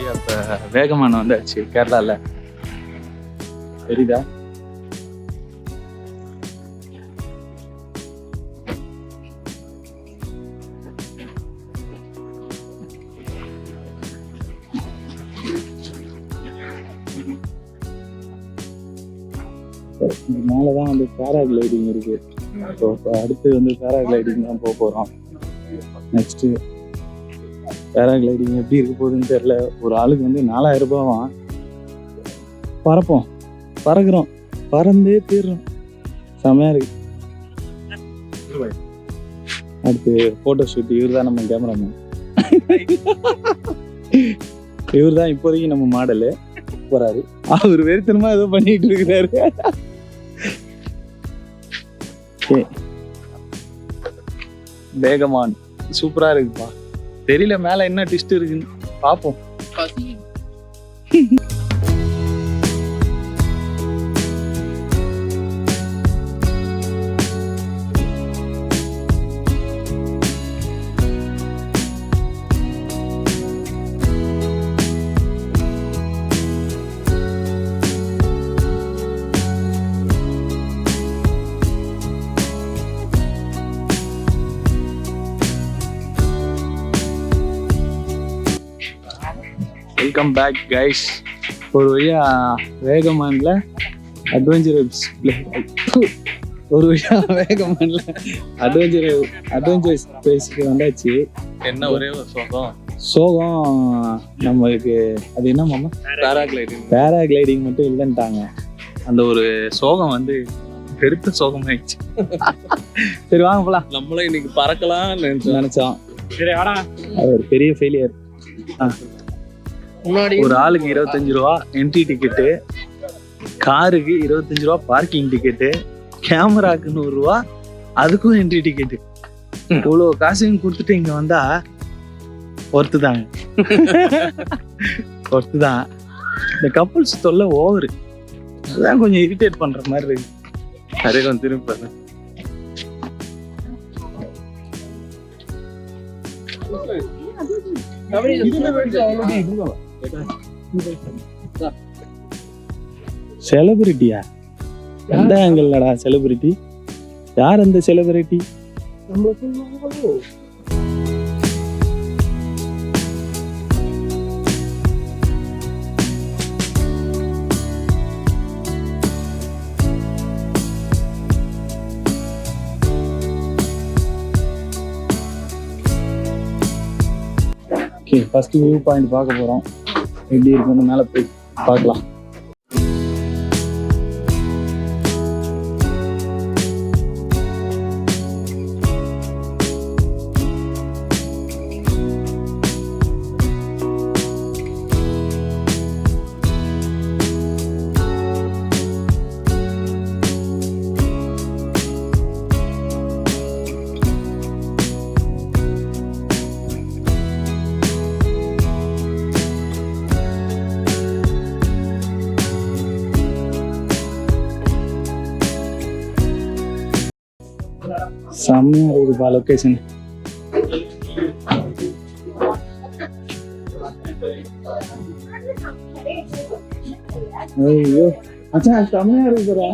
வழியா இப்ப வேகமான வந்தாச்சு கேரளால. தெரியுதா? இந்த மேலதான் வந்து பேராகிளைடிங் இருக்கு. ஸோ அடுத்து வந்து பேராகிளைடிங் தான் போக போறோம். நெக்ஸ்ட் பேராகிளைடிங் எப்படி இருக்க போகுதுன்னு தெரியல. ஒரு ஆளுக்கு வந்து 4000 ரூபாவாம். பறப்போம், பறக்குறோம், பறந்தே தீர்றோம். செமையா இருக்கு. அடுத்து போட்டோ ஷூட். இவர் தான் நம்ம கேமராமேன். இவர் தான் இப்போதைக்கு நம்ம மாடலு போறாரு. அவர் வெறித்தனமா ஏதோ பண்ணிட்டு இருக்கிறாரு. வேகமான் சூப்பரா இருக்குப்பா. தெரியல மேல என்ன ட்விஸ்ட் இருக்குன்னு பாப்போம். Welcome back guys. ஒரு வழியா வேகமான்ல அட்வென்ச்சரஸ் பிளேஸ்க்கு வந்தாச்சு. என்ன ஒரே ஒரு சோகம் நம்மளுக்கு அது என்ன மாமா, பேராகிளைடிங் மட்டும் இல்லைன்ட்டாங்க. அந்த ஒரு சோகம் வந்து பெருத்த சோகம் ஆயிடுச்சு. சரி வாங்க போலாம். நம்மளும் இன்னைக்கு பறக்கலாம் நினைச்சோம். அது ஒரு பெரிய ஃபெயிலியர். ஒரு ஆளுக்கு 25 ரூபா என்ட்ரி டிக்கெட்டு, காருக்கு 25 ரூபா பார்க்கிங் டிக்கெட்டு, கேமராக்கு 100 ரூபா அதுக்கும் என்ட்ரி டிக்கெட்டு. இவ்வளோ காசையும் கொடுத்துட்டு இங்க வந்தா ஒருத்துதாங்க. ஒருத்துதான். இந்த கப்புள்ஸ் தொல்லை ஓவரு. அதுதான் கொஞ்சம் இரிட்டேட் பண்ற மாதிரி இருக்கு. நிறைய கொஞ்சம் திரும்பி பாருங்க. செலிபிரிட்டியா? எந்த ஆங்கிள்லடா செலிபிரிட்டி? யார் அந்த celebrity? Okay, first view point பார்க்க போறோம். எப்படி இருக்குன்னு மேலே போய் பார்க்கலாம். செம்மையா இருக்குப்பா லொகேஷன். ஐயோ அச்சா செம்மையா இருக்குறா.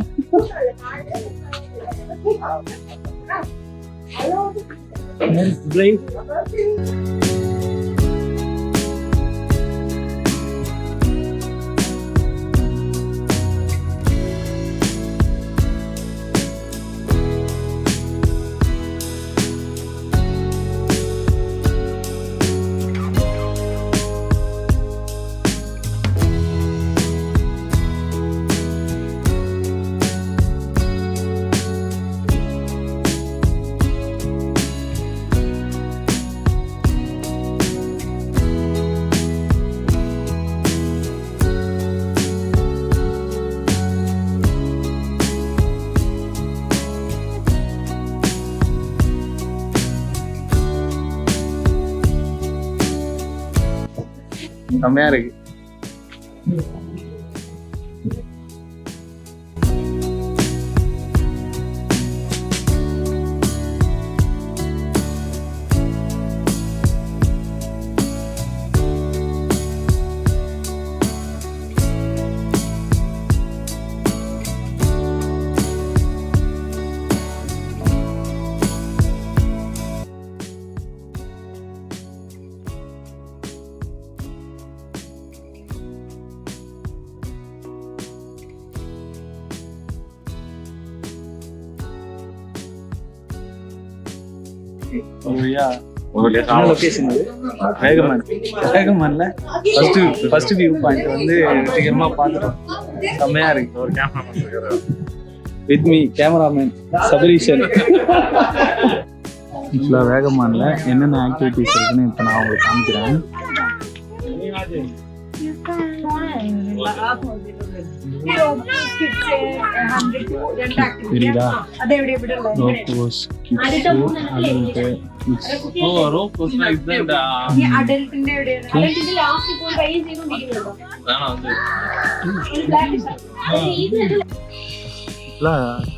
செம்மையா இருக்கு. லொகேஷன் வேகமான்ல ஃபர்ஸ்ட் வியூ பாயிண்ட் வந்து வெற்றிகரமா பார்த்துட்டோம். செம்மையா இருக்கு. ஒரு camera with me cameraman Sabarishan. வேகமான்ல என்னென்ன ஆக்டிவிட்டிஸ் இருக்குன்னு இப்போ நான் உங்களுக்கு காமிக்கிறேன். தெரியுதா? ரோப் கோஸ்னா இதுதான்டா.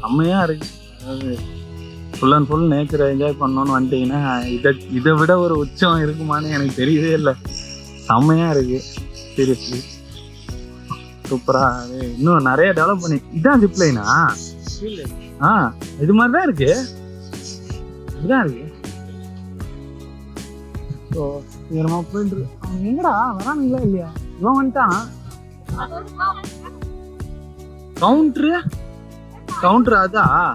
செம்மையா இருக்கு. ஃபுல் அண்ட் ஃபுல் நேச்சரை என்ஜாய் பண்ணணும்னு வந்துட்டீங்கன்னா இதை விட ஒரு உச்சம் இருக்குமான்னு எனக்கு தெரியவே இல்லை. செம்மையா இருக்கு. சீரியஸ்லி சூப்பரா. இன்னும் நிறைய டெவலப் பண்ணி இதான் ஜிப் லைனா? இது மாதிரிதான் இருக்கு. இதுதான் இருக்கு. போயிட்டு அவங்க எங்கடா வரானுங்களா இல்லையா? இவன் வந்துட்டான். கவுண்டர் அதான்.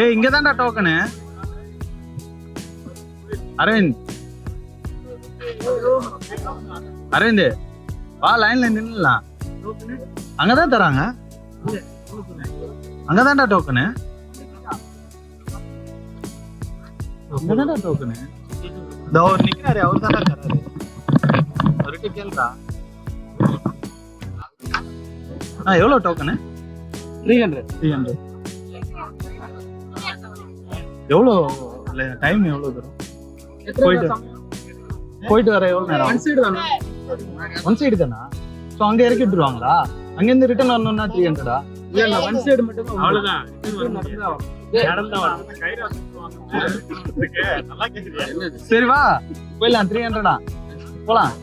ஏய் இங்க தான்டா டோக்கனு. அரவிந்த் வா லைன்ல நின்னுலாம். அங்கதான் தராங்க. அங்கதான்டா டோக்கனு. அங்கதான்டா டோக்கனு. இதோ நிக்கிறாரு. அவர் தான்டா தராரு. அவர்கிட்ட கேளுடா. எவ்வளவு டோக்கனு? 300. எவ்வளோ டைம்? எவ்வளோ தரும்? போயிட்டு வர எவ்வளோ நேரம்? ஒன் சைடு தானா? ஸோ அங்கே இறக்கி விட்டுருவாங்களா? அங்கேருந்து ரிட்டர்ன் வரணும்னா 300? இல்ல ஒன் சைடு மட்டும் அவ்வளவுதான். சரி வா போயிடலாம். 300 போலாம்.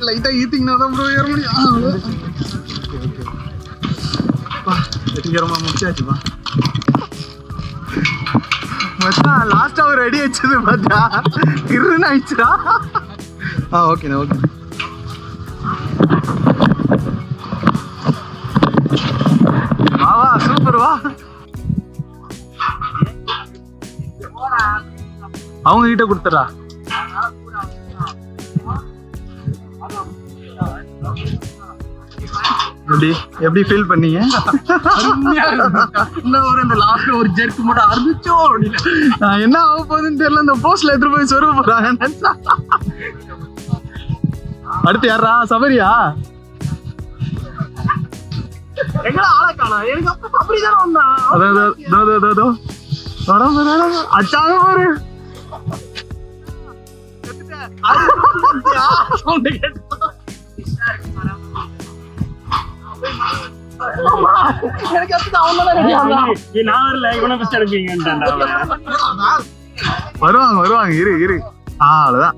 லைட்டா ஈத்திங்கன்னா தான் ப்ரோ ஏற முடியும். வெற்றிகரமா முடிச்சாச்சுப்பா. மச்சான் லாஸ்டா ஒரு அடி வச்சது பார்த்தா கிருன்னு ஆயிடுச்சுடா. ஓகேண்ணா ஓகே. வா சூப்பர் வா. அவங்க கிட்ட கொடுத்துடா. எப்படி ஃபீல் பண்ணீங்க? இந்த லாஸ்ட்ல ஒரு ஜெர்க் மட்டும் அறுந்துச்சோ அப்படின்னு என்ன ஆக போகுதுன்னு தெரியல. இந்த போஸ்ட்ல எடுத்து போய் சொருக போறாங்க. அடுத்து யாரா? சபரியா? எங்கடா ஆளை காணோம்? எனக்கு அப்ப சபரி தானே வந்தான். அச்சாங்க பாரு. வருவாங்க இரு. அவ்வளவுதான்.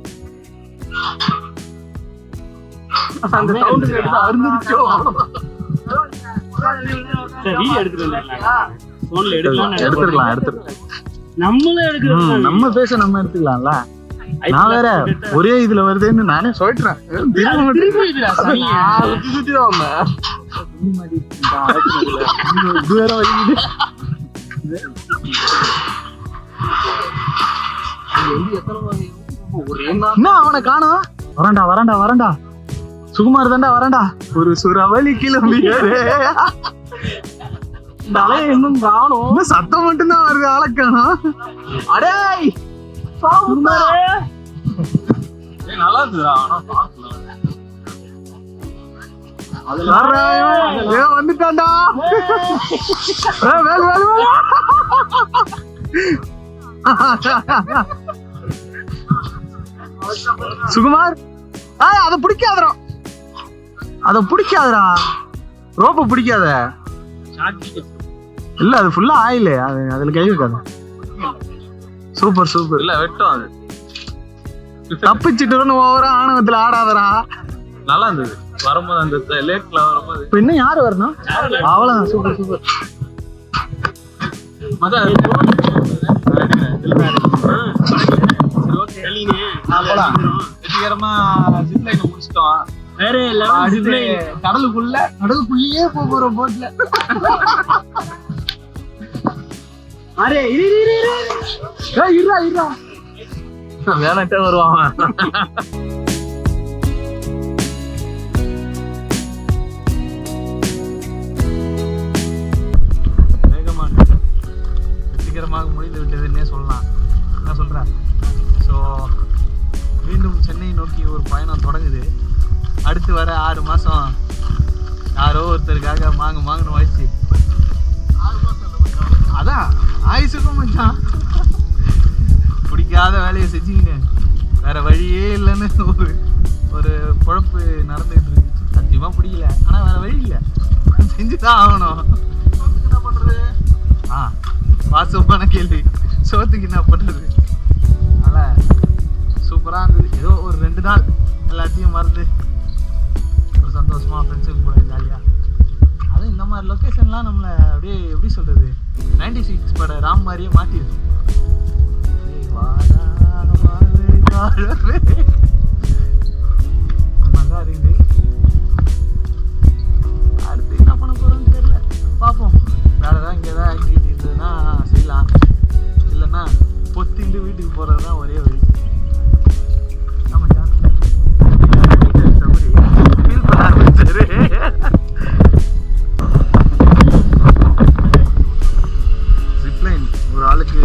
நம்ம பேச நம்ம எடுத்துக்கலாம்ல. நான் வேற ஒரே இதுல வருதுன்னு நானே சொல்லிட்டேன். இது வேற வலிக்குது. என்ன அவனை காணோம்? வரண்டா சுகுமார் தாண்டா வரண்டா. ஒரு சுரவலி கிளம்பியாரு. இந்த அலைய இன்னும் காணோம். சத்தம் மட்டும்தான் வருது, ஆளை காணோம். அடே சுகுமாரே, நல்லா இருந்துடா. வந்துட்டான்டா. சுகுமார், அத பிடிக்காதடா, ரோப்ப பிடிக்காத. இல்ல அது ஃபுல்லா ஆயிலு, அதுல கை வைக்காத. சூப்பர் இல்ல வெட்டும் அது. தப்பிச்சுட்டு ஓவரா ஆணவத்துல ஆடாதடா. நல்லா இருந்தது வரும்போது, அந்த லேக்ல வரும்போது. இப்ப இன்னும் யாரு வரணும்? அவ்வளவுதான். சூப்பர் வெற்றிகரமா ஜிப்லைன் முடிச்சிட்டோம். கடலுக்குள்ளேயே போறோம் போட்ல. அரே இருடா வேணாட்டே வருவான். வெற்றிகரமாக முடிந்து விட்டதுன்னே சொல்லலாம். என்ன சொல்ற? ஸோ மீண்டும் சென்னை நோக்கி ஒரு பயணம் தொடங்குது. அடுத்து வர 6 மாசம் யாரோ ஒருத்தருக்காக மாங்கன்னு வயசு. அதான் ஆயுசுக்கும் மச்சான். பிடிக்காத வேலையை செஞ்சுக்கின்னு வேற வழியே இல்லைன்னு ஒரு பொழப்பு நடந்துகிட்டு இருக்கு. சத்தியமா பிடிக்கல, ஆனா வேற வழி இல்லை, செஞ்சுதான் ஆகணும். என்ன பண்றது? வாசமான கேள்வி. சோத்துக்கு என்ன பண்றது? அதனால சூப்பரா இருந்தது. ஏதோ ஒரு 2 நாள் எல்லாத்தையும் மறந்து ஒரு சந்தோஷமா ஃப்ரெண்ட்ஸுக்கு கூட ஜாலியா. அதுவும் இந்த மாதிரி லொக்கேஷன்லாம் நம்மளை அப்படியே எப்படி சொல்றது, 96 பட ராம் மாதிரியே மாத்திருக்கு. நல்லா இருக்குது. அடுத்து என்ன பண்ண போறோம்னு தெரியல, பார்ப்போம். வேற ஏதாவது இங்கே ஏதாவது ஆக்டிவிட்டி இருந்ததுன்னா செய்யலாம், இல்லைன்னா பொத்திண்டு வீட்டுக்கு போறது தான் ஒரே வழி. ஜிப்லைன் ஒரு ஆளுக்கு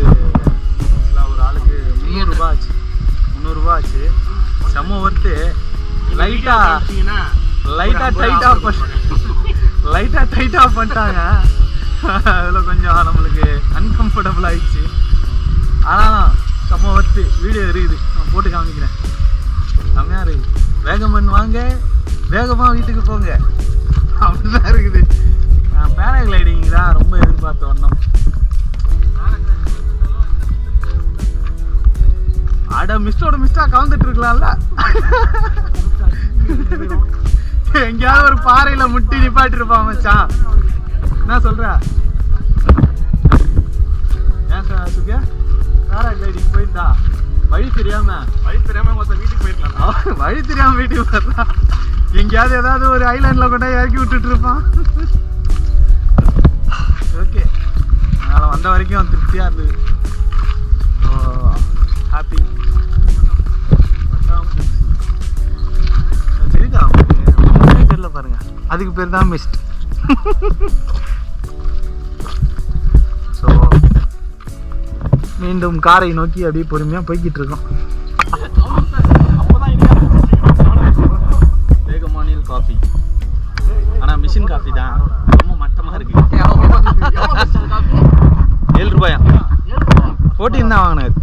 300 ரூபா ஆச்சு. செம்ம ஒர்த்து. லைட்டா டைட் ஆஃப் பண்ணிட்டாங்க. அதில் கொஞ்சம் நம்மளுக்கு அன்கம்ஃபர்டபுள் ஆயிடுச்சு. ஆனாலும் செம்ம ஒர்த்து. வீடியோ இருக்குது, நான் போட்டு காமிக்கிறேன். செம்மையா இருக்குது. வேகமன் வாங்க, வேகமாக வீட்டுக்கு போங்க, அப்படிதான் இருக்குது. பேராகிளைடிங் தான் ரொம்ப எதிர்பார்த்து வந்தோம். அட மிஸ்டா கவுந்துட்டு இருக்கலாம்ல. எங்கேயாவது ஒரு பாறையில முட்டி நிப்பாட்டி இருப்பான் மச்சான். என்ன சொல்ற? ஏன் சுகே பேராகிளைடிங் போயிருந்தா வழி தெரியாம வீட்டுக்கு போயிருக்கலாம். வழி தெரியாம வீட்டுக்கு போயிடலாம். எங்கேயாவது ஏதாவது ஒரு ஐலாண்ட்ல கொண்டா இறக்கி விட்டுட்டு இருப்பான். ஓகே, அதனால வந்த வரைக்கும் திருப்தியா இருந்தது. ஹாப்பி. தெரியல பாருங்க, அதுக்கு பேர் தான் மிஸ்ட். ஸோ மீண்டும் காரை நோக்கி அப்படியே பொறுமையா போய்கிட்டு இருக்கோம். வேகமானியல் காஃபி, ஆனா மிஷின் காஃபி தான், ரொம்ப மட்டமா இருக்கு. 7 ரூபாயா? 14 தான் வாங்கினாரு.